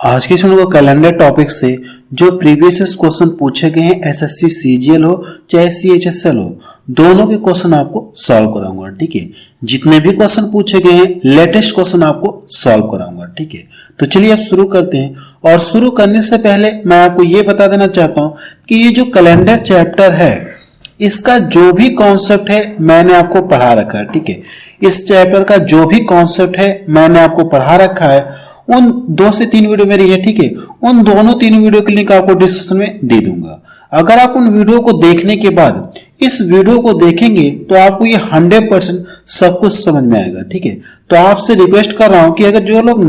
आज के सुनो कैलेंडर टॉपिक से जो प्रीवियस क्वेश्चन पूछे गए हैं एसएससी सीजीएल हो चाहे सीएचएसएल हो, दोनों के क्वेश्चन आपको सॉल्व कराऊंगा। ठीक है, जितने भी क्वेश्चन पूछे गए हैं लेटेस्ट क्वेश्चन आपको सॉल्व कराऊंगा। ठीक है, तो चलिए अब शुरू करते हैं। और शुरू करने से पहले मैं आपको ये बता देना चाहता हूं कि ये जो कैलेंडर चैप्टर है इसका जो भी कॉन्सेप्ट है मैंने आपको पढ़ा रखा है। ठीक है, इस चैप्टर का जो भी कॉन्सेप्ट है मैंने आपको पढ़ा रखा है। उन 2 से 3 वीडियो मेरी है। ठीक है, उन दोनों 3 वीडियो के लिंक आपको डिस्क्रिप्शन में दे दूंगा। अगर आप उन वीडियो को देखने के बाद इस वीडियो को देखेंगे तो आपको ये 100% सब कुछ समझ में आएगा। ठीक है, तो आपसे रिक्वेस्ट कर रहा हूं कि अगर जो लोग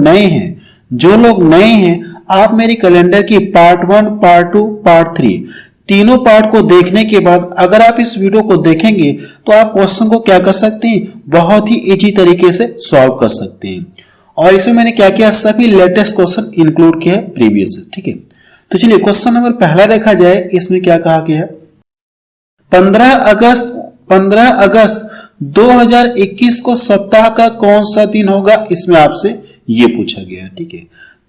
नए हैं आप मेरी कैलेंडर की पार्ट 1, पार्ट 2, पार्ट 3 तीनों पार्ट को देखने के बाद अगर आप इस वीडियो को देखेंगे तो आप क्वेश्चन को क्या कर सकते हैं, बहुत ही इजी तरीके से सॉल्व कर सकते हैं। और इसमें मैंने क्या किया, सभी लेटेस्ट क्वेश्चन इंक्लूड किया है प्रीवियस। ठीक है, तो चलिए क्वेश्चन नंबर पहला देखा जाए। इसमें क्या कहा गया है, 15 अगस्त 2021 को सप्ताह का कौन सा दिन होगा, इसमें आपसे ये पूछा गया है। ठीक है,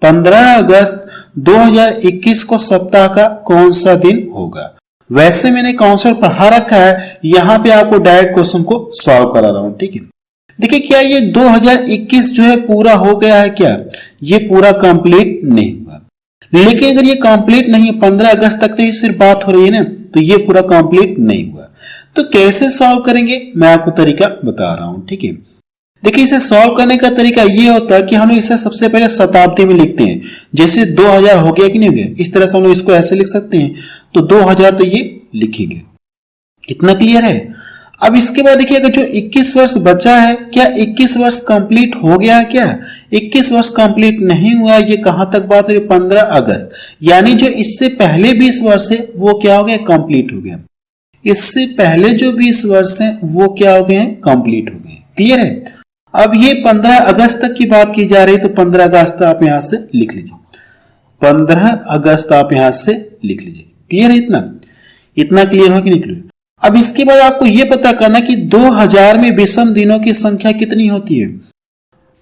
15 अगस्त 2021 को सप्ताह का कौन सा दिन होगा। वैसे मैंने कॉन्सेप्ट पढ़ा रखा है, यहां पे आपको डायरेक्ट क्वेश्चन को सॉल्व करा रहा हूं। ठीक है, देखिए क्या ये 2021 जो है पूरा हो गया है, क्या ये पूरा कंप्लीट नहीं हुआ। लेकिन अगर ये कंप्लीट नहीं, 15 अगस्त तक तो ही सिर्फ बात हो रही है ना, तो ये पूरा कंप्लीट नहीं हुआ। तो कैसे सॉल्व करेंगे मैं आपको तरीका बता रहा हूं। ठीक है, देखिए इसे सॉल्व करने का तरीका ये होता है कि हम लोग इसे सबसे पहले शताब्दी में लिखते हैं। जैसे 2000 हो गया कि नहीं हो गया, इस तरह से हम लोग इसको ऐसे लिख सकते हैं। तो 2000 तो ये लिखेंगे। इतना क्लियर है। अब इसके बाद देखिए अगर जो 21 वर्ष बचा है, क्या 21 वर्ष कंप्लीट हो गया है, क्या 21 वर्ष कंप्लीट नहीं हुआ। ये कहां तक बात हो रही है, 15 अगस्त, यानी जो इससे पहले 20 वर्ष है वो क्या हो गया, कंप्लीट हो गया। इससे पहले जो 20 वर्ष है वो क्या हो गए हैं, कंप्लीट हो गए। क्लियर है। अब ये 15 अगस्त तक की बात की जा रही है, तो 15 अगस्त आप यहां से लिख लीजिए। 15 अगस्त आप यहां से लिख लीजिए। क्लियर है। इतना क्लियर हो कि नहीं क्लियर। अब इसके बाद आपको यह पता करना कि 2000 में विषम दिनों की संख्या कितनी होती है।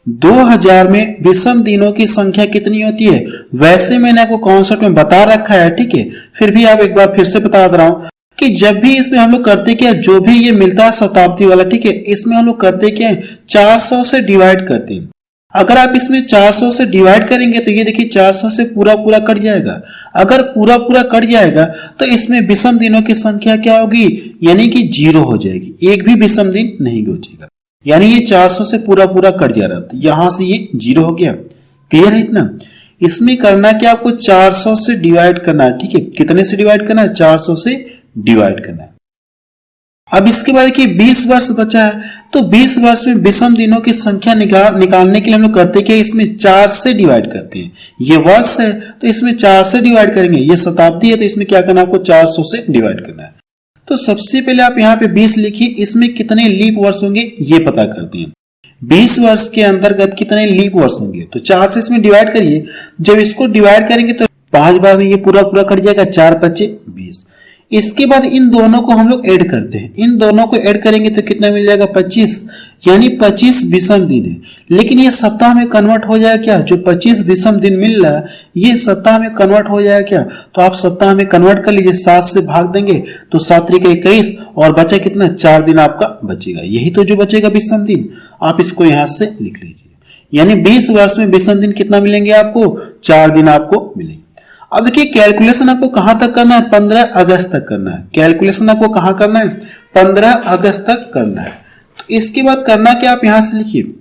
2000 में विषम दिनों की संख्या कितनी होती है, वैसे मैंने आपको कॉन्सेप्ट में बता रखा है। ठीक है, फिर भी आप एक बार फिर से बता दे रहा हूं कि जब भी इसमें हम लोग करते क्या, जो भी ये मिलता है शताब्दी वाला, ठीक है, इसमें हम लोग करते क्या है, 400 से डिवाइड करते हैं। अगर आप इसमें 400 से डिवाइड करेंगे तो ये देखिए 400 से पूरा कट जाएगा। अगर पूरा कट जाएगा तो इसमें विषम दिनों की संख्या क्या होगी, यानी कि 0 हो जाएगी। एक भी विषम दिन नहीं बचेगा, यानी ये 400 से पूरा कट जा रहा है, तो यहां से ये 0 हो गया। क्लियर है। इतना इसमें करना क्या, आपको 400 से डिवाइड करना है। ठीक है, कितने से डिवाइड करना है, 400 से डिवाइड करना है। अब इसके बाद देखिए 20 वर्ष बचा है, तो 20 वर्ष में विषम दिनों की संख्या निकालने के लिए हम लोग करते क्या, इसमें 4 से डिवाइड करते हैं। ये वर्ष है तो इसमें 4 से डिवाइड करेंगे। ये शताब्दी है तो इसमें क्या करना, आपको 400 से डिवाइड करना है। तो सबसे पहले आप यहाँ पे 20 लिखिए, इसमें कितने लीप वर्ष होंगे ये पता करते हैं। 20 वर्ष के अंतर्गत कितने लीप वर्ष होंगे, तो 4 से इसमें डिवाइड करिए। जब इसको डिवाइड करेंगे तो 5 बार में ये पूरा कट जाएगा, 4 5 20। इसके बाद इन दोनों को हम लोग ऐड करते हैं। इन दोनों को ऐड करेंगे तो कितना मिल जाएगा, 25, यानी 25 विषम दिन है। लेकिन ये सप्ताह में कन्वर्ट हो जाएगा क्या, जो 25 विषम दिन मिल रहा है ये सप्ताह में कन्वर्ट हो जाएगा क्या, तो आप सप्ताह में कन्वर्ट कर लीजिए। 7 से भाग देंगे तो 7 × 21 और बचा कितना, 4 दिन आपका बचेगा। यही तो जो बचेगा विषम दिन, आप इसको यहां से लिख लीजिए। यानी 20 वर्ष में विषम दिन कितना मिलेंगे आपको, 4 दिन आपको मिलेंगे। अब देखिए कैलकुलेशन आपको कहां तक करना है, 15 अगस्त तक करना है। कैलकुलेशन आपको कहां करना है, 15 अगस्त तक करना है। तो इसके बाद करना क्या, आप यहां से लिखिए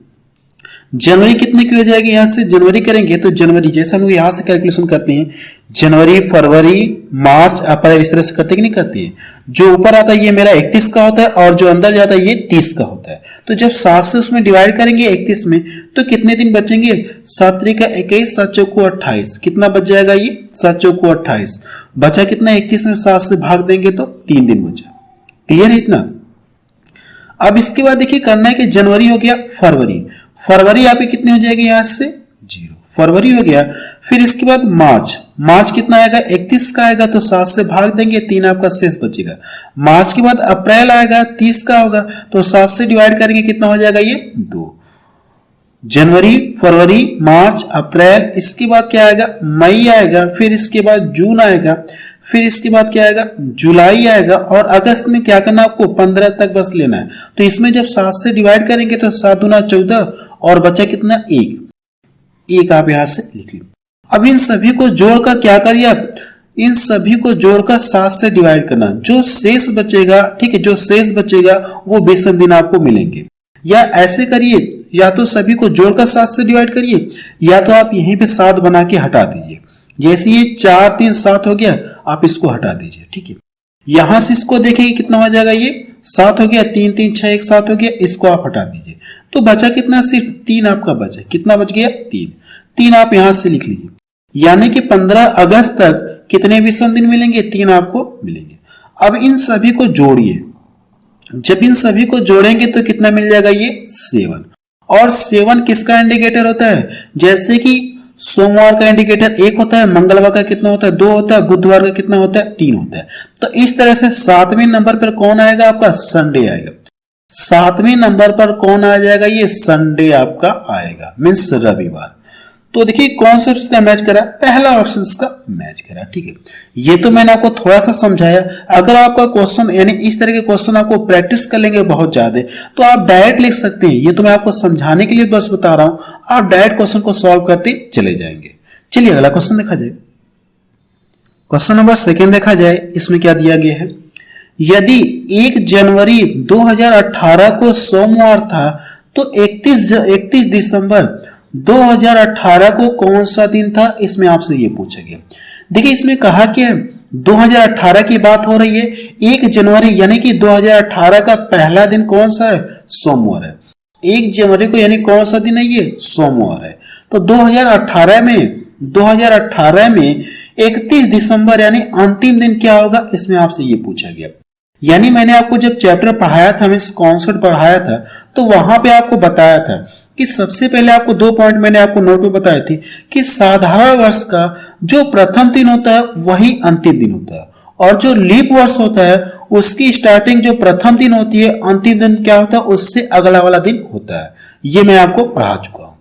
जनवरी कितने की हो जाएगी, यहां से जनवरी करेंगे तो जनवरी, जैसे हम लोग यहां से कैलकुलेशन करते हैं, जनवरी फरवरी मार्च अप्रैल, इस तरह से करते कि नहीं करते हैं। जो ऊपर आता है ये मेरा 31 का होता है और जो अंदर जाता है ये 30 का होता है। तो जब 7 से उसमें डिवाइड करेंगे 31 में तो कितने दिन बचेंगे, 7 × 21 7 × 4 28, कितना बच जाएगा ये, 7 × 4 28। बचा कितना, 31 में 7 से भाग देंगे तो 3 दिन बचा। क्लियर है। इतना अब इसके बाद देखिए करना है कि जनवरी हो गया, फरवरी आपकी कितनी हो जाएगी, यहां से 0, फरवरी हो गया। फिर इसके बाद मार्च कितना आएगा, 31 का आएगा तो 7 से भाग देंगे, 3 आपका शेष बचेगा। मार्च के बाद अप्रैल आएगा, 30 का होगा तो 7 से डिवाइड करेंगे, कितना हो जाएगा ये 2। जनवरी, फरवरी, मार्च, अप्रैल, इसके बाद क्या आएगा, मई आएगा, फिर इसके बाद जून आएगा, फिर इसके बाद क्या आएगा, जुलाई आएगा, और अगस्त में क्या करना आपको, 15 तक बस लेना है। तो इसमें जब 7 से डिवाइड करेंगे तो 7 दूना 14 और बचा कितना, एक आप यहां से लिख लीजिए। अब इन सभी को जोड़कर क्या करिए आप, इन सभी को जोड़कर 7 से डिवाइड करना, जो शेष बचेगा, ठीक है, जो शेष बचेगा वो विषम दिन आपको मिलेंगे। या ऐसे करिए, या तो सभी को जोड़कर 7 से डिवाइड करिए, या तो आप यहीं पे 7 बना के हटा दीजिए। जैसे ये 4 3 7 हो गया, आप इसको हटा दीजिए, ठीक है। यहां से इसको देखेंगे कितना हो जाएगा, ये 7 हो गया, 3 3 6 1 7 हो गया, इसको आप हटा दीजिए तो बचा कितना, सिर्फ 3 आपका बचा। कितना बच गया, 3 आप यहां से लिख लीजिए। यानी कि 15 अगस्त तक कितने विषम दिन मिलेंगे, 3 आपको मिलेंगे। अब इन सभी को जोड़िए, जब इन सभी को जोड़ेंगे तो कितना मिल जाएगा, ये 7। और 7 किसका इंडिकेटर होता है, जैसे कि सोमवार का इंडिकेटर 1 होता है, मंगलवार का कितना होता है, 2 होता है, बुधवार का कितना होता है, 3 होता है। तो इस तरह से 7वें नंबर पर कौन आएगा, आपका संडे आएगा। 7वें नंबर पर कौन आ जाएगा, ये संडे आपका आएगा, मीन्स रविवार। तो देखिए कौन सा इसका मैच करा, पहला ऑप्शन इसका मैच करा, ठीक है। ये तो मैंने आपको थोड़ा सा समझाया। अगर आपका क्वेश्चन यानी इस तरह के क्वेश्चन आपको प्रैक्टिस कर लेंगे बहुत ज्यादा, तो आप डायरेक्ट लिख सकते हैं। ये तो मैं आपको समझाने के लिए बस बता रहा हूं, आप डायरेक्ट क्वेश्चन को सॉल्व करते चले जाएंगे। चलिए अगला क्वेश्चन देखा जाए। क्वेश्चन नंबर 2 देखा जाए, इसमें क्या दिया गया है, यदि 1 जनवरी 2018 को सोमवार था तो 31 दिसंबर 2018 को कौन सा दिन था, इसमें आपसे ये पूछा गया। देखिए इसमें कहा कि 2018 की बात हो रही है, 1 जनवरी यानी कि 2018 का पहला दिन कौन सा है, सोमवार है। 1 जनवरी को यानी कौन सा दिन है, ये सोमवार है। तो 2018 में 31 दिसंबर यानी अंतिम दिन क्या होगा, इसमें आपसे ये पूछा गया। यानी मैंने आपको जब चैप्टर पढ़ाया था, मीन्स कॉन्सेप्ट पढ़ाया था, तो वहां पे आपको बताया था कि सबसे पहले आपको 2 पॉइंट मैंने आपको नोट में बताए थे कि साधारण वर्ष का जो प्रथम दिन होता है वही अंतिम दिन होता है, और जो लीप वर्ष होता है उसकी स्टार्टिंग जो प्रथम दिन होती है, अंतिम दिन क्या होता है, उससे अगला वाला दिन होता है। ये मैं आपको पढ़ा चुका हूं।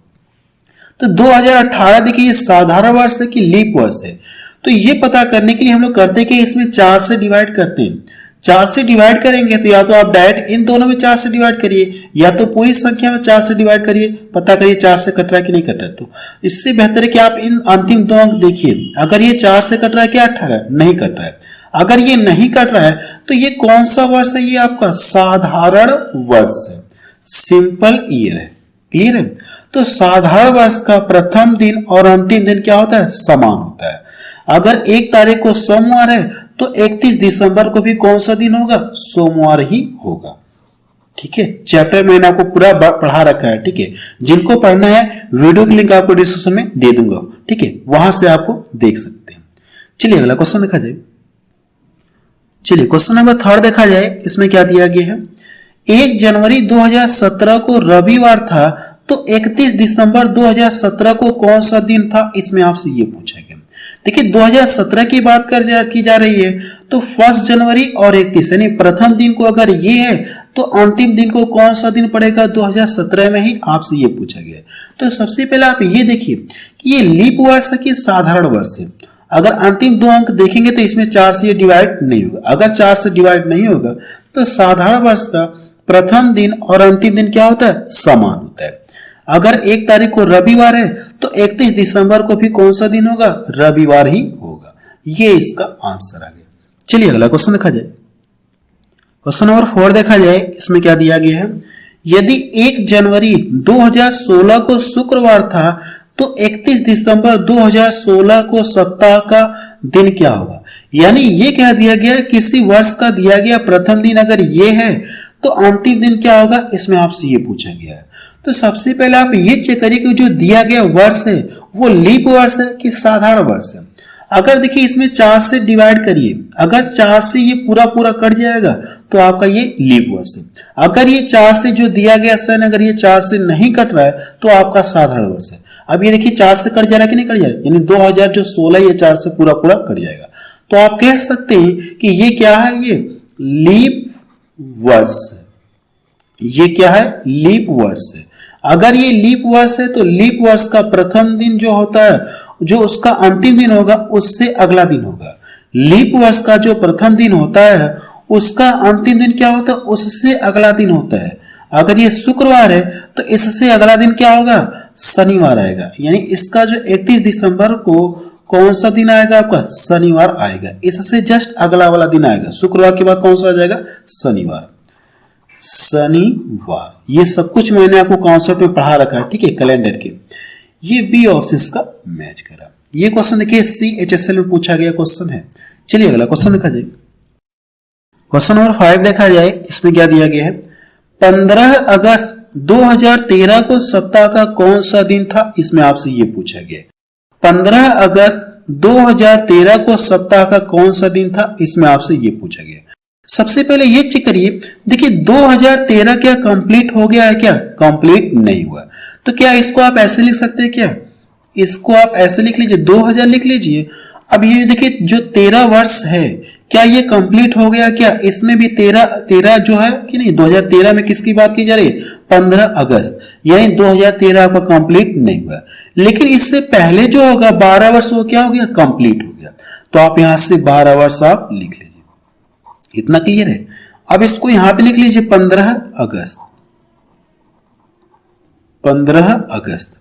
तो 2018 देखिए ये साधारण वर्ष है कि लीप वर्ष है। तो ये पता करने के लिए हम लोग करते कि इसमें 4 से डिवाइड करते हैं। 4 से डिवाइड करेंगे तो या तो आप डायरेक्ट इन दोनों में 4 से डिवाइड करिए, या तो पूरी संख्या में 4 से डिवाइड करिए, पता करिए 4 से कट रहा है कि नहीं कट रहा है। तो इससे बेहतर है कि आप इन अंतिम 2 अंक देखिए, अगर ये 4 से कट रहा है क्या 18, नहीं कट रहा है। अगर ये नहीं कट रहा है तो ये कौन सा वर्ष है, ये आपका साधारण वर्ष है, सिंपल ईयर है। क्लियर है। तो साधारण वर्ष का प्रथम दिन और अंतिम दिन क्या होता है, समान होता है। अगर 1 तारीख को सोमवार है तो 31 दिसंबर को भी कौन सा दिन होगा, सोमवार ही होगा। ठीक है, चैप्टर मैंने आपको पूरा पढ़ा रखा है। ठीक है, जिनको पढ़ना है वीडियो की लिंक आपको डिस्क्रिप्शन में दे दूंगा। ठीक है, वहां से आपको देख सकते हैं। चलिए अगला क्वेश्चन देखा जाए। चलिए क्वेश्चन नंबर 3 देखा जाए। इसमें क्या दिया गया है, 1 जनवरी 2017 को रविवार था तो 31 दिसंबर 2017 को कौन सा दिन था, इसमें आपसे ये पूछा गया। देखिए 2017 की बात की जा रही है तो 1 जनवरी और 31 यानी प्रथम दिन को अगर ये है तो अंतिम दिन को कौन सा दिन पड़ेगा, 2017 में ही आपसे ये पूछा गया। तो सबसे पहले आप ये देखिए कि ये लीप वर्ष है कि साधारण वर्ष है। अगर अंतिम 2 अंक देखेंगे तो इसमें 4 से ये डिवाइड नहीं होगा। अगर 4 से डिवाइड नहीं होगा तो साधारण वर्ष का प्रथम दिन और अंतिम दिन क्या होता है, समान होता है। अगर 1 तारीख को रविवार है तो 31 दिसंबर को भी कौन सा दिन होगा, रविवार ही होगा। ये इसका आंसर आ गया। चलिए अगला क्वेश्चन देखा जाए। क्वेश्चन नंबर 4 देखा जाए। इसमें क्या दिया गया है, यदि 1 जनवरी 2016 को शुक्रवार था तो 31 दिसंबर 2016 को सप्ताह का दिन क्या होगा। यानी ये कह दिया गया किसी वर्ष का दिया गया प्रथम दिन अगर ये है तो अंतिम दिन क्या होगा, इसमें आपसे ये पूछा गया है। तो सबसे पहले आप ये चेक करिए कि जो दिया गया वर्ष है वो लीप वर्ष है कि साधारण वर्ष है। अगर देखिए इसमें 4 से डिवाइड करिए, अगर 4 से ये पूरा कट जाएगा तो आपका ये लीप वर्ष है। अगर ये 4 से जो दिया गया सन अगर ये 4 से नहीं कट रहा है तो आपका साधारण वर्ष है। अब ये देखिए 4 से कट जा रहा है कि नहीं कट जा रहा है, यानी 2016 ये 4 से पूरा कट जाएगा। तो आप कह सकते हैं कि ये क्या है, ये लीप वर्ष है। ये क्या है, लीप वर्ष है। अगर ये लीप वर्ष है तो लीप वर्ष का प्रथम दिन जो होता है, जो उसका अंतिम दिन होगा उससे अगला दिन होगा। लीप वर्ष का जो प्रथम दिन होता है उसका अंतिम दिन क्या होता है, उससे अगला दिन होता है। अगर ये शुक्रवार है तो इससे अगला दिन क्या होगा, शनिवार आएगा। यानी इसका जो 31 दिसंबर को कौन सा दिन आएगा आपका, शनिवार आएगा। इससे जस्ट अगला वाला दिन आएगा, शुक्रवार के बाद कौन सा आ जाएगा, शनिवार। शनिवार, ये सब कुछ मैंने आपको कॉन्सेप्ट में पढ़ा रखा है, ठीक है, कैलेंडर के। ये बी ऑप्शन का मैच करा। ये क्वेश्चन देखिए CHSL में पूछा गया क्वेश्चन है। चलिए अगला क्वेश्चन देखा जाए। क्वेश्चन नंबर 5 देखा जाए, इसमें क्या दिया गया है, 15 अगस्त 2013 को सप्ताह का कौन सा दिन था, इसमें आपसे ये पूछा गया है। 15 अगस्त 2013 को सप्ताह का कौन सा दिन था, इसमें आपसे ये पूछा गया। सबसे पहले ये चेक करिए, देखिए 2013 क्या कंप्लीट हो गया है, क्या कंप्लीट नहीं हुआ। तो क्या इसको आप ऐसे लिख सकते हैं, क्या इसको आप ऐसे लिख लीजिए, 2000 लिख लीजिए। अब ये देखिए जो 13 वर्ष है, क्या ये कंप्लीट हो गया, क्या इसमें भी 13 जो है कि नहीं। 2013 में किसकी बात की जा रही है, 15 अगस्त, यानी 2013 आपका कंप्लीट नहीं हुआ। लेकिन इससे पहले जो होगा 12 वर्ष, वो क्या हो गया, कंप्लीट हो गया। तो आप यहां से 12 वर्ष आप लिख लीजिए। इतना क्लियर है। अब इसको यहां पे लिख लीजिए 15 अगस्त, 15 अगस्त,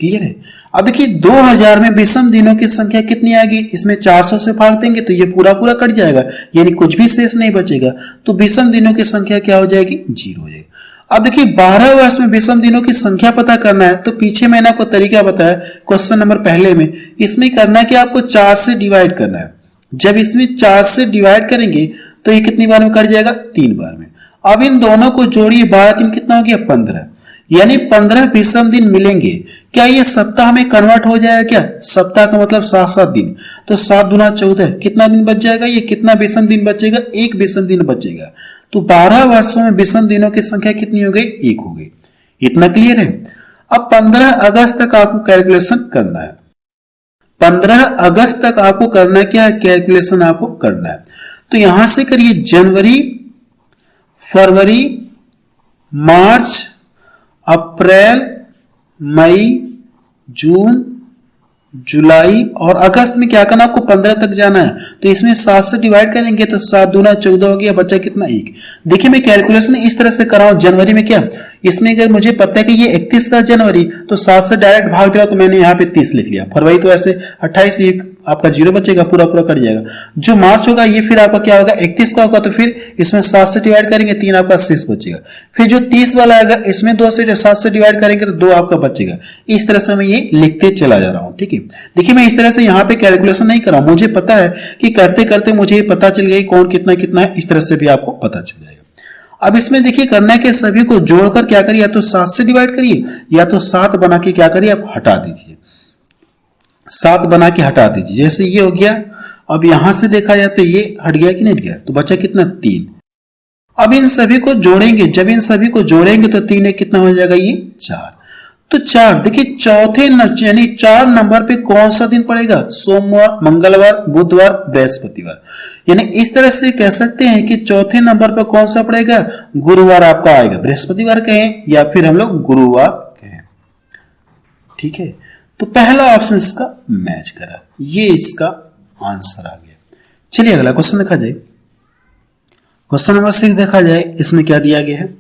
क्लियर है। अब देखिए 2000 में विषम दिनों की संख्या कितनी आएगी, इसमें 400 से भाग देंगे तो ये पूरा पूरा कट जाएगा, यानी कुछ भी शेष नहीं बचेगा। तो विषम दिनों की संख्या क्या हो जाएगी, 0 हो जाएगी। अब देखिए 12 वर्ष में विषम दिनों की संख्या पता करना है, तो पीछे मैंने आपको तरीका बताया क्वेश्चन नंबर पहले में। इसमें करना है कि आपको 4 से डिवाइड करना है। जब इसमें 4 से डिवाइड करेंगे तो ये कितनी बार में कट जाएगा, 3 बार में। अब इन दोनों को जोड़िए, 12 3 कितना हो गया, 15, यानी 15 विषम दिन मिलेंगे। क्या ये सप्ताह में कन्वर्ट हो जाएगा, क्या सप्ताह का मतलब 7 दिन, तो 7 दूना 14, कितना दिन बच जाएगा, ये कितना विषम दिन बचेगा, 1 विषम दिन बचेगा। तो 12 वर्षों में विषम दिनों की संख्या कितनी हो गई, 1 हो गई। इतना क्लियर है। अब 15 अगस्त तक आपको कैलकुलेशन करना है। 15 अगस्त तक आपको करना क्या है, कैलकुलेशन आपको करना है। तो यहां से करिए जनवरी, फरवरी, मार्च, अप्रैल, मई, जून, जुलाई और अगस्त में क्या करना, आपको 15 तक जाना है। तो इसमें 7 से डिवाइड करेंगे तो 7 दूना 14 हो गया, बच्चा कितना, 1। देखिए मैं कैलकुलेशन इस तरह से कर रहा हूं। जनवरी में क्या, इसमें अगर मुझे पता है कि ये 31 का जनवरी, तो 7 से डायरेक्ट भाग दिया तो मैंने यहाँ पे 30 लिख लिया। फरवरी तो ऐसे 28, आपका 0 बचेगा, पूरा पूरा कट जाएगा। जो मार्च होगा ये फिर आपका क्या होगा, 31 का होगा, तो फिर इसमें 7 से डिवाइड करेंगे, 3 आपका 6 बचेगा। फिर जो 30 वाला आएगा, इसमें 2 से 7 से डिवाइड करेंगे तो 2 आपका बचेगा। इस तरह से मैं ये लिखते चला जा रहा हूं, ठीक है। देखिए मैं इस तरह से यहाँ पे कैलकुलेशन नहीं कर रहा हूं, मुझे पता है कि करते करते मुझे पता चल गया कौन कितना कितना है, इस तरह से भी आपको पता चल जाएगा। अब इसमें देखिए करना है कि सभी को जोड़कर क्या करिए, या तो 7 से डिवाइड करिए, या तो 7 बना के क्या करिए, आप हटा दीजिए। 7 बना के हटा दीजिए, जैसे ये हो गया। अब यहां से देखा जाए तो ये हट गया कि नहीं हट गया, तो बचा कितना, 3। अब इन सभी को जोड़ेंगे, जब इन सभी को जोड़ेंगे तो 3 है कितना हो जाएगा, ये 4। तो 4, देखिए चौथे यानी 4 नंबर पे कौन सा दिन पड़ेगा, सोमवार, मंगलवार, बुधवार, बृहस्पतिवार। यानी इस तरह से कह सकते हैं कि चौथे नंबर पे कौन सा पड़ेगा, गुरुवार आपका आएगा। बृहस्पतिवार कहें या फिर हम लोग गुरुवार कहें, ठीक है। तो पहला ऑप्शन इसका मैच करा, ये इसका आंसर आ गया। चलिए अगला क्वेश्चन देखा जाए। क्वेश्चन नंबर 6 देखा जाए, इसमें क्या दिया गया है,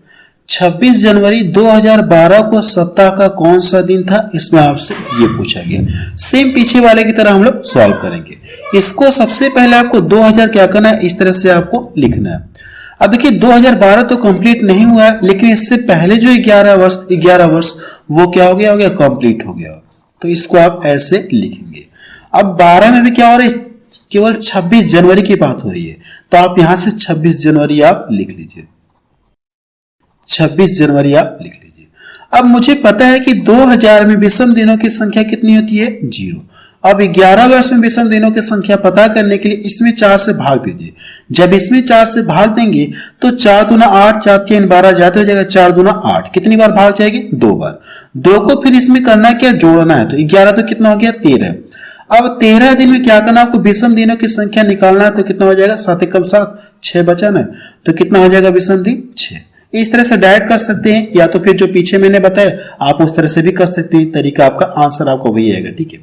26 जनवरी 2012 को सप्ताह का कौन सा दिन था, इसमें आपसे ये पूछा गया। सेम पीछे वाले की तरह हम लोग सॉल्व करेंगे। इसको सबसे पहले आपको 2000 क्या करना है, इस तरह से आपको लिखना है। अब देखिए 2012 तो कंप्लीट नहीं हुआ है, लेकिन इससे पहले जो 11 वर्ष वो क्या हो गया, कंप्लीट हो गया। तो इसको आप ऐसे लिखेंगे। अब 12 में भी क्या हो रहा है, केवल 26 जनवरी की बात हो रही है, तो आप यहां से 26 जनवरी आप लिख लीजिए। 26 जनवरी आप लिख लीजिए। अब मुझे पता है कि 2000 में विषम दिनों की संख्या कितनी होती है, 0। अब 11 वर्ष में विषम दिनों की संख्या पता करने के लिए इसमें 4 से भाग दीजिए। जब इसमें 4 से भाग देंगे तो 4 दूना 8, 4 3 12 जाते हो जाएगा, 4 दूना 8, कितनी बार भाग जाएगी, 2 बार। 2 को फिर इसमें करना क्या, जोड़ना है। तो 11 तो कितना हो गया, 13। अब 13 दिन में क्या करना, आपको विषम दिनों की संख्या निकालना है। तो कितना हो जाएगा, 7 एकम 7, 6 बचा ना, तो कितना हो जाएगा विषम दिन, 6। इस तरह से डायरेक्ट कर सकते हैं, या तो फिर जो पीछे मैंने बताया आप उस तरह से भी कर सकते हैं। तरीका आपका आंसर आपको वही आएगा, ठीक है।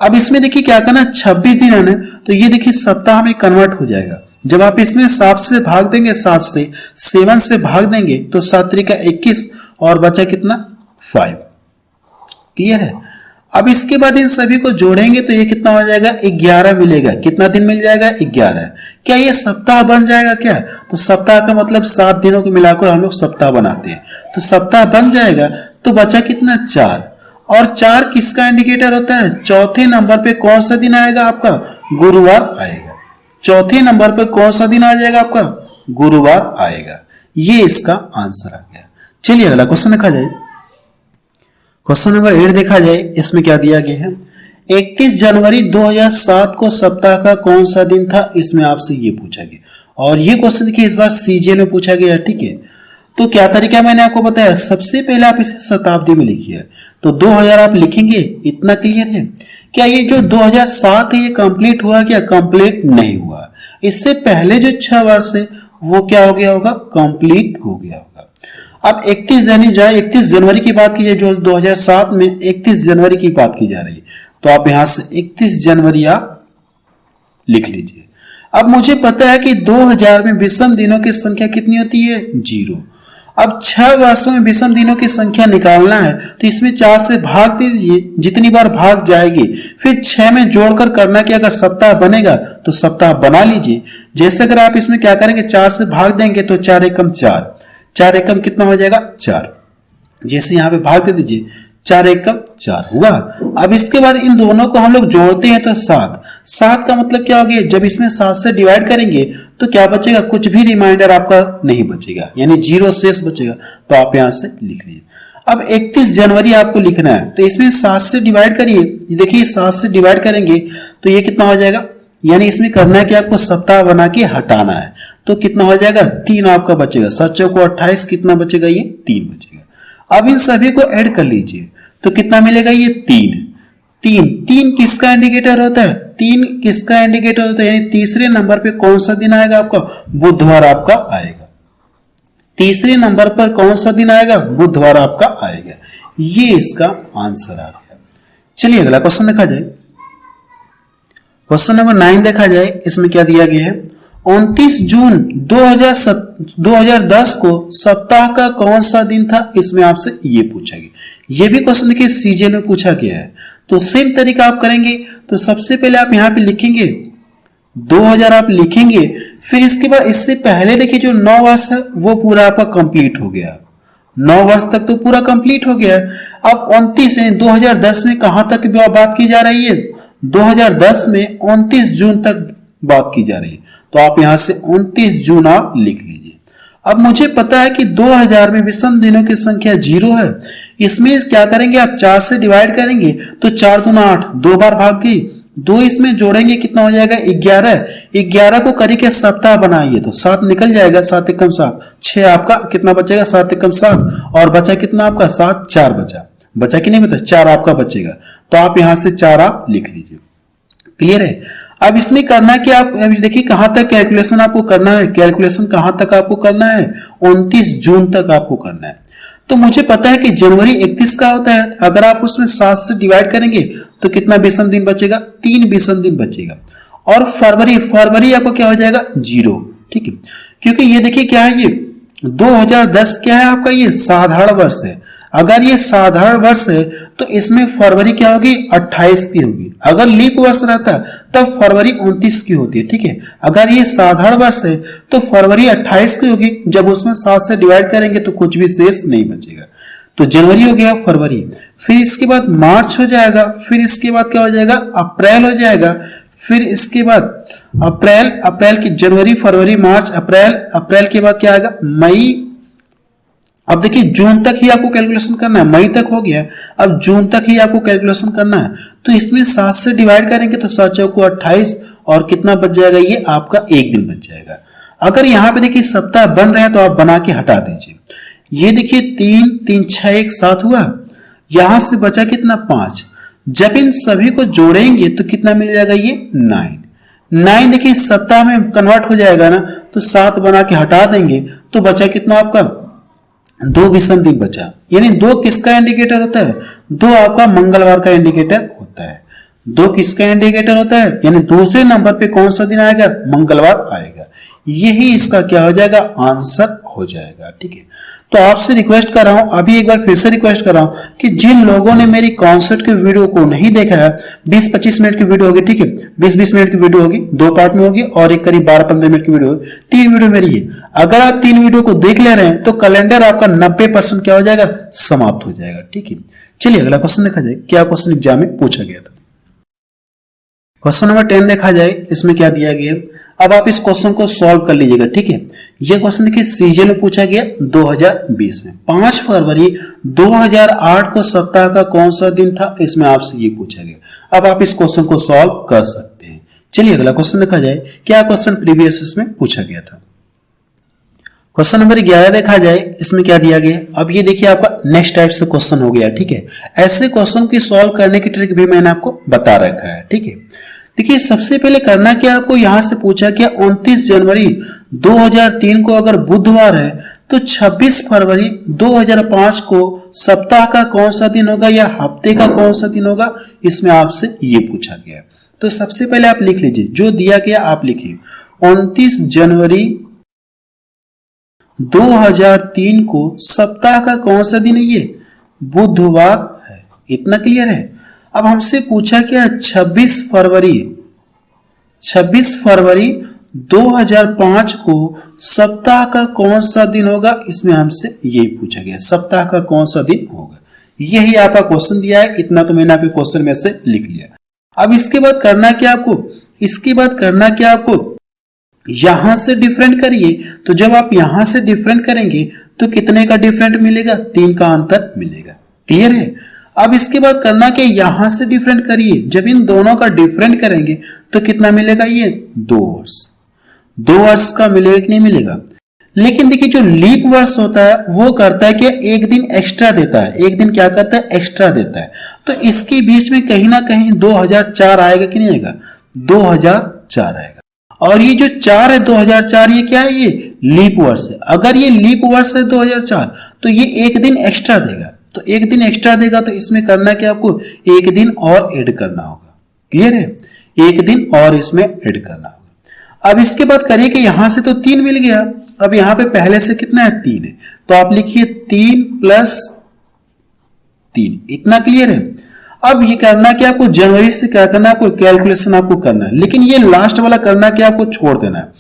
अब इसमें देखिए क्या करना, 26 दिन है ना, तो ये देखिए सप्ताह में कन्वर्ट हो जाएगा। जब आप इसमें 7 से भाग देंगे, 7 से भाग देंगे तो 7 तरीका 21 और बचा कितना 5। क्लियर है। अब इसके बाद इन सभी को जोड़ेंगे तो ये कितना हो जाएगा 11 मिलेगा। कितना दिन मिल जाएगा 11। क्या ये सप्ताह बन जाएगा क्या? तो सप्ताह का मतलब 7 दिनों को मिलाकर हम लोग सप्ताह बनाते हैं, तो सप्ताह बन जाएगा। तो बचा कितना 4, और 4 किसका इंडिकेटर होता है? चौथे नंबर पे कौन सा दिन आएगा आपका? गुरुवार आएगा। चौथे नंबर पे कौन सा दिन आ जाएगा आपका? गुरुवार आएगा। ये इसका आंसर आ गया। चलिए अगला क्वेश्चन देखा जाए। क्वेश्चन नंबर 8 देखा जाए, इसमें क्या दिया गया है, 31 जनवरी 2007 को सप्ताह का कौन सा दिन था? इसमें आपसे ये पूछा गया, और ये क्वेश्चन देखिए इस बार सीजीएल में पूछा गया, ठीक है। तो क्या तरीका मैंने आपको बताया, सबसे पहले आप इसे शताब्दी में लिखिए, तो 2000 आप लिखेंगे, इतना क्लियर है। क्या ये जो 2007 है ये कंप्लीट हुआ क्या? कंप्लीट नहीं हुआ। इससे पहले जो 6 वर्ष है वो क्या हो गया होगा? कंप्लीट हो गया होगा। अब 31 जनवरी की बात की जाए, जो 2007 में 31 जनवरी की बात की जा रही है, तो आप यहां से 31 जनवरी आप लिख लीजिए। अब मुझे पता है कि 2000 में विषम दिनों की संख्या कितनी होती है? 0। अब 6 वर्षों में विषम दिनों की संख्या निकालना है, तो इसमें 4 से भाग दीजिए, जितनी बार भाग जाएगी, फिर 6 में जोड़कर करना कि अगर सप्ताह बनेगा तो सप्ताह बना लीजिए। जैसे अगर आप इसमें क्या करेंगे, 4 से भाग देंगे तो 4 एकम 4, 4 एकम कितना हो जाएगा 4। जैसे यहां पे भाग दे दीजिए, 4 एकम 4 हुआ। अब इसके बाद इन दोनों को हम लोग जोड़ते हैं तो 7 का मतलब क्या हो गया, जब इसमें 7 से डिवाइड करेंगे तो क्या बचेगा? कुछ भी रिमाइंडर आपका नहीं बचेगा, यानी 0 शेष बचेगा। तो आप यहां से लिख लीजिए। अब 31 जनवरी आपको लिखना है, तो इसमें 7 से डिवाइड करिए। देखिए 7 से डिवाइड करेंगे तो ये कितना हो जाएगा, यानी इसमें करना है कि आपको सप्ताह बना के हटाना है, तो कितना हो जाएगा 3 आपका बचेगा। 7 चौको 28, कितना बचेगा? ये 3 बचेगा। अब इन सभी को ऐड कर लीजिए तो कितना मिलेगा? ये 3 किसका इंडिकेटर होता है? 3 किसका इंडिकेटर होता है? यानी तीसरे नंबर पे कौन सा दिन आएगा आपका? बुधवार आपका आएगा। तीसरे नंबर पर कौन सा दिन आएगा? बुधवार आपका आएगा। ये इसका आंसर आ गया। चलिए अगला क्वेश्चन देखा जाए। क्वेश्चन नंबर 9 देखा जाए, इसमें क्या दिया गया है, 29 जून 2010 को सप्ताह का कौन सा दिन था? इसमें आपसे ये पूछा गया। ये भी क्वेश्चन देखिए सीजीएल में पूछा गया है, तो सेम तरीका आप करेंगे। तो सबसे पहले आप यहां पे लिखेंगे 2000 आप लिखेंगे, फिर इसके बाद इससे पहले देखिए जो 9 वर्ष है वो पूरा आपका कंप्लीट हो गया। 9 वर्ष तक तो पूरा कंप्लीट हो गया। अब 29 2010 में कहां तक बात की जा रही है? 2010 में 29 जून तक बात की जा रही है, तो आप यहां से 29 जून आप लिख लीजिए। अब मुझे पता है कि 2000 में विषम दिनों की संख्या 0 है। इसमें क्या करेंगे, आप 4 से डिवाइड करेंगे तो 4 दूना 8, 2 बार भाग गई, 2 इसमें जोड़ेंगे कितना हो जाएगा 11। 11 को करके सप्ताह बनाइए तो 7 निकल जाएगा, 7 एकम 7, 6 आपका कितना बचेगा 7 एकम 7, और बचा कितना आपका 7, 4 बचा कि नहीं बचा? 4 आपका बचेगा। तो आप यहां से 4 आप लिख लीजिए। क्लियर है। अब इसमें करना है कि आप देखिए कहां तक कैलकुलेशन आपको करना है। कैलकुलेशन कहां तक आपको करना है? 29 जून तक आपको करना है। तो मुझे पता है कि जनवरी 31 का होता है, अगर आप उसमें 7 से डिवाइड करेंगे तो कितना विषम दिन बचेगा? 3 विषम दिन बचेगा। और फरवरी आपको क्या हो जाएगा 0, ठीक है। क्योंकि ये देखिए क्या है, ये 2010 क्या है आपका, ये साधारण वर्ष है। अगर ये साधारण वर्ष है तो इसमें फरवरी क्या होगी 28 की होगी। अगर लीप वर्ष रहता तब फरवरी 29 की होती है, ठीक है। अगर ये साधारण वर्ष है तो फरवरी 28 की होगी। जब उसमें 7 से डिवाइड करेंगे तो कुछ भी शेष नहीं बचेगा। तो जनवरी हो गया, फरवरी, फिर इसके बाद मार्च हो जाएगा, फिर इसके बाद क्या हो जाएगा अप्रैल हो जाएगा, फिर इसके बाद अप्रैल की जनवरी फरवरी मार्च अप्रैल के बाद क्या आएगा मई। अब देखिए जून तक ही आपको कैलकुलेशन करना है, मई तक हो गया, अब जून तक ही आपको कैलकुलेशन करना है। तो इसमें 7 से डिवाइड करेंगे तो 7 चौको 28 और कितना बच जाएगा, ये आपका 1 दिन बच जाएगा। अगर यहाँ पे देखिए सप्ताह बन रहे हैं तो आप बना के हटा दीजिए। ये देखिए 3 6 1 7 हुआ, यहां से बचा कितना 5। जब इन सभी को जोड़ेंगे तो कितना मिल जाएगा, ये 9 देखिए सप्ताह में कन्वर्ट हो जाएगा ना, तो 7 बना के हटा देंगे तो बचा कितना आपका दो विषम दिन बचा, यानी दो किसका इंडिकेटर होता है? दो आपका मंगलवार का इंडिकेटर होता है। दो किसका इंडिकेटर होता है? यानी दूसरे नंबर पे कौन सा दिन आएगा? मंगलवार आएगा। यही इसका क्या हो जाएगा? आंसर हो जाएगा। ठीक है, तो आपसे रिक्वेस्ट कर रहा हूं, अभी एक बार फिर से रिक्वेस्ट कर रहा हूं कि जिन लोगों ने मेरी कॉन्सेप्ट की वीडियो को नहीं देखा है, 20-25 मिनट की वीडियो होगी, ठीक है, 20-20 मिनट की वीडियो होगी, दो पार्ट में होगी, और एक करीब 12-15 मिनट की वीडियो होगी, 3 वीडियो मेरी है। अगर आप 3 वीडियो को देख ले रहे हैं तो कैलेंडर आपका 90% क्या हो जाएगा? समाप्त हो जाएगा। ठीक है, चलिए अगला क्वेश्चन देखा जाए, क्या क्वेश्चन एग्जाम में पूछा गया था। क्वेश्चन नंबर 10 देखा जाए, इसमें क्या दिया गया? अब आप इस क्वेश्चन को सॉल्व कर लीजिएगा। ठीक है, यह क्वेश्चन देखिए सीजीएल में पूछा गया 2020 में। 5 फरवरी 2008 को सप्ताह का कौन सा दिन था? इसमें आपसे ये पूछा गया। अब आप इस क्वेश्चन को सॉल्व कर सकते हैं। चलिए अगला क्वेश्चन देखा जाए, क्या क्वेश्चन प्रीवियस में पूछा गया था। क्वेश्चन नंबर 11 देखा जाए, इसमें क्या दिया गया? अब ये देखिए आपका नेक्स्ट टाइप से क्वेश्चन हो गया। ठीक है, ऐसे क्वेश्चन की सॉल्व करने की ट्रिक भी मैंने आपको बता रखा है। ठीक है, देखिए सबसे पहले करना क्या, आपको यहां से पूछा क्या 29 जनवरी 2003 को अगर बुधवार है तो 26 फरवरी 2005 को सप्ताह का कौन सा दिन होगा या हफ्ते का कौन सा दिन होगा? इसमें आपसे ये पूछा गया। तो सबसे पहले आप लिख लीजिए, जो दिया गया आप लिखिए, 29 जनवरी 2003 को सप्ताह का कौन सा दिन है? ये बुधवार है। इतना क्लियर है। अब हमसे पूछा क्या? 26 फरवरी 2005 को सप्ताह का कौन सा दिन होगा? इसमें हमसे यही पूछा गया, सप्ताह का कौन सा दिन होगा। यही आपका क्वेश्चन दिया है। इतना तो मैंने आपके क्वेश्चन में से लिख लिया। अब इसके बाद करना क्या आपको? इसके बाद करना क्या आपको? यहां से डिफरेंट करिए। तो जब आप यहां से डिफरेंट करेंगे तो कितने का डिफरेंट मिलेगा? 3 का अंतर मिलेगा। क्लियर है? अब इसके बाद करना क्या? यहां से डिफरेंट करिए। जब इन दोनों का डिफरेंट करेंगे तो कितना मिलेगा? ये 2 वर्ष। 2 वर्ष का मिलेगा कि नहीं मिलेगा? लेकिन देखिए जो लीप वर्ष होता है वो करता है कि एक दिन एक्स्ट्रा देता है। एक दिन क्या करता है? एक्स्ट्रा देता है। तो इसके बीच में कहीं ना कहीं 2004 आएगा कि नहीं आएगा? 2004 आएगा। और ये जो 4 है 2004, ये क्या है? ये लीप वर्ष है। अगर ये लीप वर्ष है 2004 तो ये एक दिन एक्स्ट्रा देगा। तो एक दिन एक्स्ट्रा देगा तो इसमें करना क्या आपको? एक दिन और ऐड करना होगा। क्लियर है? एक दिन और इसमें ऐड करना होगा। अब इसके बाद करिए कि यहां से तो 3 मिल गया। अब यहां पे पहले से कितना है? 3 है। तो आप लिखिए 3 + 3। इतना क्लियर है? अब ये करना क्या आपको? जनवरी से क्या करना है आपको? कैलकुलेशन आपको करना है। लेकिन ये लास्ट वाला करना क्या आपको? छोड़ देना है।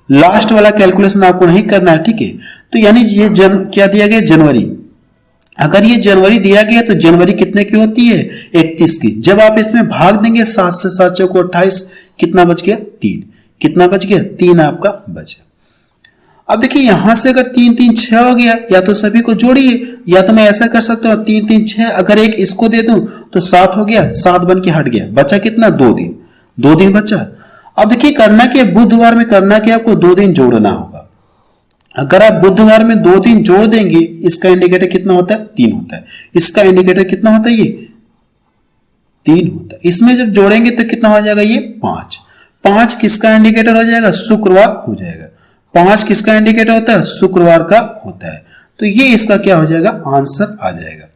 लास्ट वाला कैलकुलेशन आपको नहीं करना है। ठीक है, तो यानी ये क्या दिया गया? जनवरी। अगर ये जनवरी दिया गया तो जनवरी कितने की होती है? 31 की। जब आप इसमें भाग देंगे 7 से 7 चौको 28, कितना बच गया? 3। कितना बच गया? 3 आपका बचा। अब देखिए यहां से अगर 3 3 6 हो गया, या तो सभी को जोड़िए, या तो मैं ऐसा कर सकता हूं 3 3 6, अगर एक इसको दे दूं तो 7 हो गया, 7 बन के हट गया। बचा कितना? 2 दिन। 2 दिन बचा। अब देखिए करना क्या? बुधवार में करना क्या आपको? 2 दिन जोड़ना होगा। अगर आप बुधवार में 2 दिन जोड़ देंगे, इसका इंडिकेटर कितना होता है? 3 होता है। इसका इंडिकेटर कितना होता है? ये 3 होता है। इसमें जब जोड़ेंगे तो कितना हो जाएगा? ये 5। 5 किसका इंडिकेटर हो जाएगा? शुक्रवार हो जाएगा। 5 किसका इंडिकेटर होता है? शुक्रवार का होता है। तो ये इसका क्या हो जाएगा? आंसर आ जाएगा।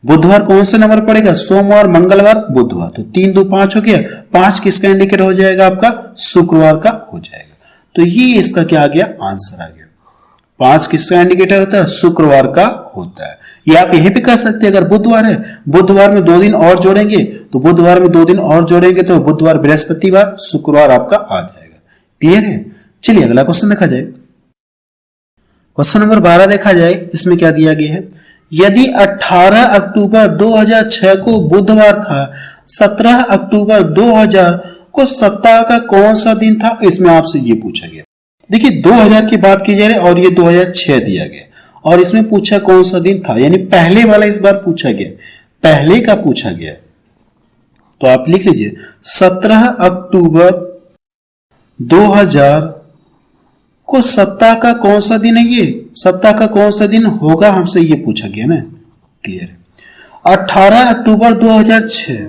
बुधवार कौन सा नंबर पड़ेगा? सोमवार, मंगलवार, बुधवार। तो 3 2 5 हो गया। 5 किसका इंडिकेटर हो जाएगा? आपका शुक्रवार का हो जाएगा। तो ये इसका क्या आ गया? आंसर आ गया। 5 किसका इंडिकेटर होता है? शुक्रवार का होता है। ये आप यही भी कर सकते हैं। अगर बुधवार है, बुधवार में 2 दिन और जोड़ेंगे तो बुधवार में 2 दिन और जोड़ेंगे तो बुधवार, बृहस्पतिवार, शुक्रवार आपका आ जाएगा। क्लियर है? चलिए अगला क्वेश्चन देखा जाए। क्वेश्चन नंबर 12 देखा जाए, इसमें क्या दिया गया है? यदि 18 अक्टूबर 2006 को बुधवार था, 17 अक्टूबर 2000 को सप्ताह का कौन सा दिन था? इसमें आपसे ये पूछा गया। देखिए 2000 की बात की जा रही है और ये 2006 दिया गया, और इसमें पूछा कौन सा दिन था, यानी पहले वाला इस बार पूछा गया, पहले का पूछा गया। तो आप लिख लीजिए 17 अक्टूबर 2000 को सप्ताह का कौन सा दिन है? ये सप्ताह का कौन सा दिन होगा, हमसे ये पूछा गया ना। क्लियर है? 18 अक्टूबर 2006,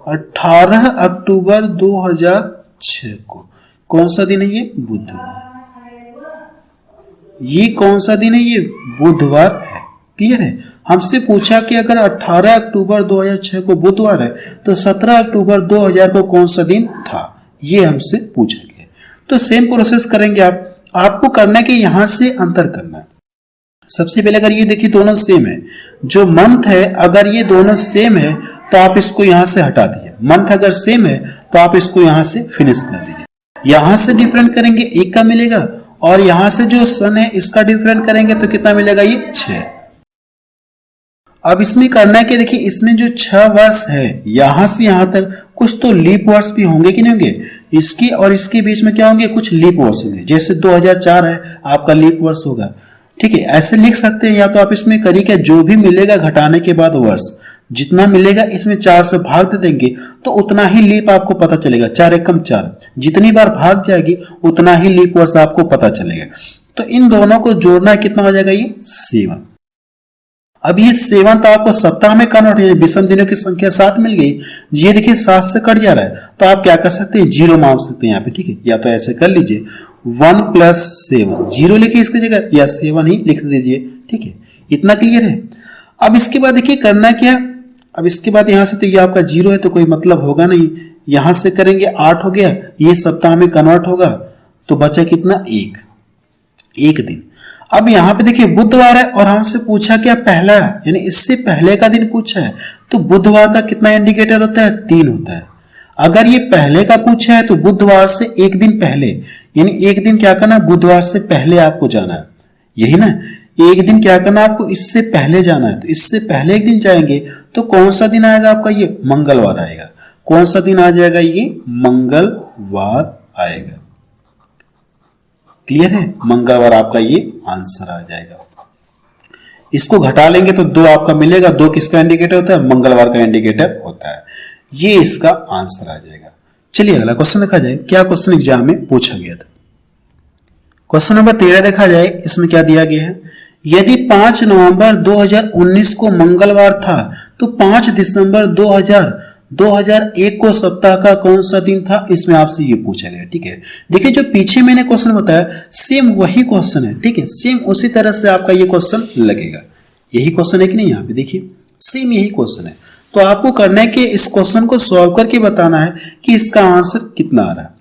18 अक्टूबर 2006 को कौन सा दिन है? ये बुधवार। ये कौन सा दिन है? ये बुधवार है। क्लियर है? हमसे पूछा कि अगर 18 अक्टूबर 2006 को बुधवार है तो 17 अक्टूबर 2000 को कौन सा दिन था, ये हमसे पूछा गया। तो सेम प्रोसेस करेंगे आपको करना है कि यहां से अंतर करना है। सबसे पहले अगर ये देखिए दोनों सेम है, जो मंथ है अगर ये दोनों सेम है तो आप इसको यहां से हटा दीजिए। मंथ अगर सेम है तो आप इसको यहां से फिनिश कर दीजिए। यहां से डिफरेंट करेंगे 1 का मिलेगा और यहां से जो सन है इसका डिफरेंट करेंगे तो कितना मिलेगा? ये 6। अब इसमें करना है कि देखिए इसमें जो 6 वर्ष है यहां से यहां तक कुछ तो लीप वर्ष भी होंगे कि नहीं होंगे? इसकी और इसके बीच में क्या होंगे? कुछ लीप वर्ष होंगे। जैसे 2004 है आपका लीप वर्ष होगा। ठीक है, ऐसे लिख सकते हैं। या तो आप इसमें करिए कि जो भी मिलेगा घटाने के बाद वर्ष जितना मिलेगा इसमें 4 से भाग दे देंगे तो उतना ही लीप आपको पता चलेगा। 4 एकम 4, जितनी बार भाग जाएगी उतना ही लीप वर्ष आपको पता चलेगा। तो इन दोनों को जोड़ना कितना हो जाएगा? ये 7। अब ये 7 तो आपको सप्ताह में कन्वर्ट है, विषम दिनों की संख्या 7 मिल गई। ये देखिए 7 से कट जा रहा है तो आप क्या कर सकते हैं? 0 मान सकते हैं यहाँ पे। ठीक है, या तो ऐसे कर लीजिए 1 + 7, 0 लिखिए इसकी जगह या 7 ही लिख दीजिए। ठीक है, इतना क्लियर है। अब इसके बाद देखिए करना क्या? अब इसके बाद यहां से तो ये आपका 0 है तो कोई मतलब होगा नहीं। यहां से करेंगे 8 हो गया, ये सप्ताह में कन्वर्ट होगा तो बचा कितना? 1 दिन। अब यहां पे देखिए बुधवार है और हमसे पूछा क्या? पहला, यानी इससे पहले का दिन पूछा है तो बुधवार का कितना इंडिकेटर होता है? 3 होता है। अगर ये पहले का पूछा है तो बुधवार से 1 दिन पहले, यानी 1 दिन क्या करना? बुधवार से पहले आपको जाना है, यही ना? 1 दिन क्या करना? आपको इससे पहले जाना है। तो इससे पहले 1 दिन जाएंगे तो कौन सा दिन आएगा आपका? ये मंगलवार आएगा। कौन सा दिन आ जाएगा? ये मंगलवार आएगा। क्लियर है? मंगलवार आपका ये आंसर आ जाएगा। इसको घटा लेंगे तो 2 आपका मिलेगा। 2 किसका इंडिकेटर होता है? मंगलवार का इंडिकेटर होता है। ये इसका आंसर आ जाएगा। चलिए अगला क्वेश्चन देखा जाए। क्या क्वेश्चन एग्जाम में पूछा गया था? क्वेश्चन नंबर 13 देखा जाए। इसमें क्या दिया गया है? यदि 5 नवंबर 2019 को मंगलवार था तो 5 दिसंबर 2001 को सप्ताह का कौन सा दिन था? इसमें आपसे ये पूछा गया। ठीक है, देखिए जो पीछे मैंने क्वेश्चन बताया सेम वही क्वेश्चन है। ठीक है, सेम उसी तरह से आपका ये क्वेश्चन लगेगा। यही क्वेश्चन है कि नहीं? यहाँ पे देखिए सेम यही क्वेश्चन है। तो आपको करना है कि इस क्वेश्चन को सॉल्व करके बताना है कि इसका आंसर कितना आ रहा है।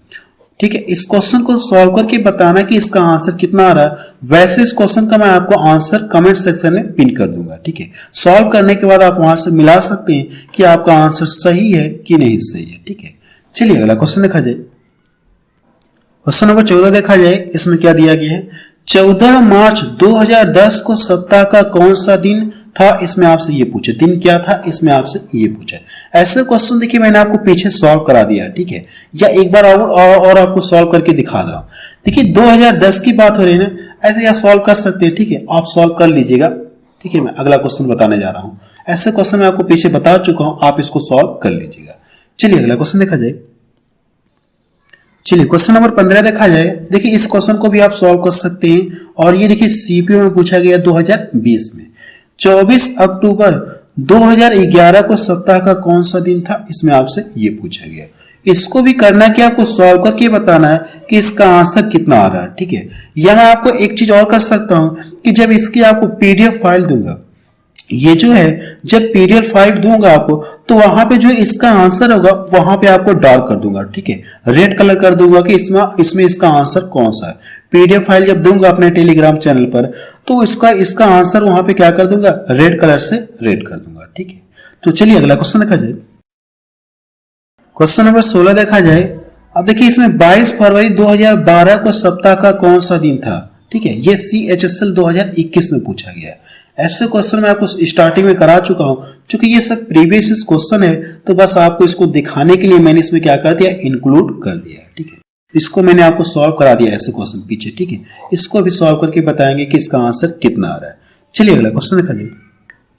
ठीक है, इस क्वेश्चन को सॉल्व करके बताना कि इसका आंसर कितना आ रहा है। वैसे इस क्वेश्चन का मैं आपको आंसर कमेंट सेक्शन में पिन कर दूंगा। ठीक है, सॉल्व करने के बाद आप वहां से मिला सकते हैं कि आपका आंसर सही है कि नहीं सही है। ठीक है, चलिए अगला क्वेश्चन देखा जाए। क्वेश्चन नंबर 14 देखा जाए। इसमें क्या दिया गया है? 14 मार्च 2010 को सप्ताह का कौन सा दिन था? इसमें आपसे ये पूछे। दिन क्या था? इसमें आपसे ये पूछा। ऐसे क्वेश्चन देखिए मैंने आपको पीछे सॉल्व करा दिया। ठीक है, या एक बार और आपको सॉल्व करके दिखा रहा हूं। देखिए 2010 की बात हो रही है ना, ऐसे या सॉल्व कर सकते हैं। ठीक है, आप सॉल्व कर लीजिएगा। ठीक है, मैं अगला क्वेश्चन बताने जा रहा हूं। ऐसे क्वेश्चन मैं आपको पीछे बता चुका हूं, आप इसको सॉल्व कर लीजिएगा। चलिए अगला क्वेश्चन देखा जाए। चलिए क्वेश्चन नंबर 15 देखा जाए। देखिए इस क्वेश्चन को भी आप सॉल्व कर सकते हैं और ये देखिए सीपीओ में पूछा गया 2020 में। 24 अक्टूबर 2011 को सप्ताह का कौन सा दिन था? इसमें आपसे ये पूछा गया। इसको भी करना कि आपको सॉल्व करके बताना है कि इसका आंसर कितना आ रहा है। ठीक है, या मैं आपको एक चीज और कर सकता हूं कि जब इसकी आपको पीडीएफ फाइल दूंगा, ये जो है जब पीडीएफ फाइल दूंगा आपको तो वहां पे जो इसका आंसर होगा वहां पे आपको डार्क कर दूंगा। ठीक है, रेड कलर कर दूंगा कि इसमें इसका आंसर कौन सा है। पीडीएफ फाइल जब दूंगा अपने टेलीग्राम चैनल पर तो इसका आंसर वहां पे क्या कर दूंगा? रेड कलर से रेड कर दूंगा। ठीक है, तो चलिए अगला क्वेश्चन देखा जाए। क्वेश्चन नंबर 16 देखा जाए। अब देखिए इसमें 22 फरवरी 2012 को सप्ताह का कौन सा दिन था? ठीक है, ये CHSL 2021 में पूछा गया है। ऐसे क्वेश्चन मैं आपको स्टार्टिंग में करा चुका हूं। चूंकि ये सब प्रीवियस क्वेश्चन है तो बस आपको इसको दिखाने के लिए मैंने इसमें क्या कर दिया? इंक्लूड कर दिया है। ठीक है, इसको मैंने आपको सॉल्व करा दिया ऐसे क्वेश्चन पीछे। ठीक है, इसको भी सॉल्व करके बताएंगे कि इसका आंसर कितना आ रहा है। चलिए अगला क्वेश्चन देखा जाए।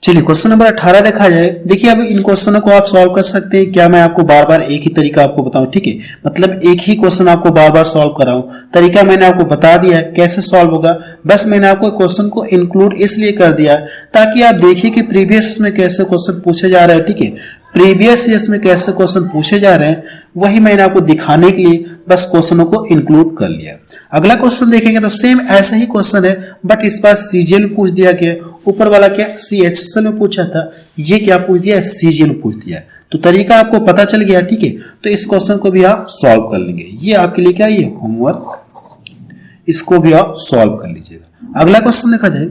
चलिए क्वेश्चन नंबर 18 देखा जाए। देखिए अब इन क्वेश्चनों को आप सॉल्व कर सकते हैं। क्या मैं आपको बार बार एक ही तरीका आपको बताऊं? ठीक है, मतलब एक ही क्वेश्चन आपको बार बार सॉल्व कराऊं। तरीका मैंने आपको बता दिया है कैसे सॉल्व होगा। बस मैंने आपको क्वेश्चन को इंक्लूड इसलिए कर दिया ताकि आप देखिए कि प्रीवियस में कैसे क्वेश्चन पूछे जा रहे हैं। ठीक है, प्रीवियस ईयर्स में कैसे क्वेश्चन पूछे जा रहे हैं वही मैंने आपको दिखाने के लिए बस क्वेश्चनों को इंक्लूड कर लिया। अगला क्वेश्चन देखेंगे तो सेम ऐसा ही क्वेश्चन है, बट इस बार सीजीएल में पूछ दिया गया। ऊपर वाला क्या सीएचएसएल में पूछा था, ये क्या पूछ दिया, सीजीएल में पूछ दिया। तो तरीका आपको पता चल गया, ठीक है। तो इस क्वेश्चन को भी आप सॉल्व कर लेंगे। ये आपके लिए क्या, ये होमवर्क, इसको भी आप सॉल्व कर लीजिएगा। अगला क्वेश्चन देखा जाए,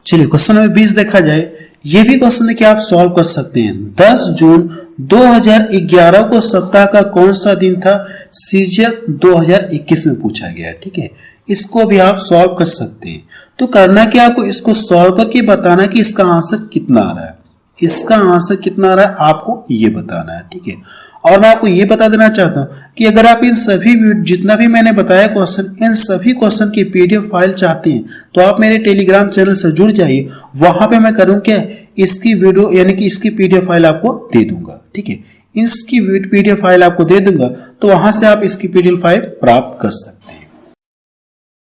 चलिए क्वेश्चन नंबर 20 देखा जाए। ये भी क्वेश्चन देखिए आप सॉल्व कर सकते हैं। 10 जून 2011 को सप्ताह का कौन सा दिन था, सीजीएल 2021 में पूछा गया है, ठीक है। इसको भी आप सॉल्व कर सकते हैं। तो करना क्या, आपको इसको सॉल्व करके बताना कि इसका आंसर कितना आ रहा है। इसका आंसर कितना आ रहा है आपको ये बताना है, ठीक है। और मैं आपको ये बता देना चाहता हूं कि अगर आप इन सभी जितना भी मैंने बताया क्वेश्चन, इन सभी क्वेश्चन की पीडीएफ फाइल चाहते हैं तो आप मेरे टेलीग्राम चैनल से जुड़ जाइए। वहां पे मैं करूं क्या, इसकी वीडियो यानी कि इसकी पीडीएफ फाइल आपको दे दूंगा, ठीक है। इसकी पीडीएफ फाइल आपको दे दूंगा, तो वहां से आप इसकी पीडीएफ फाइल प्राप्त कर सकते हैं।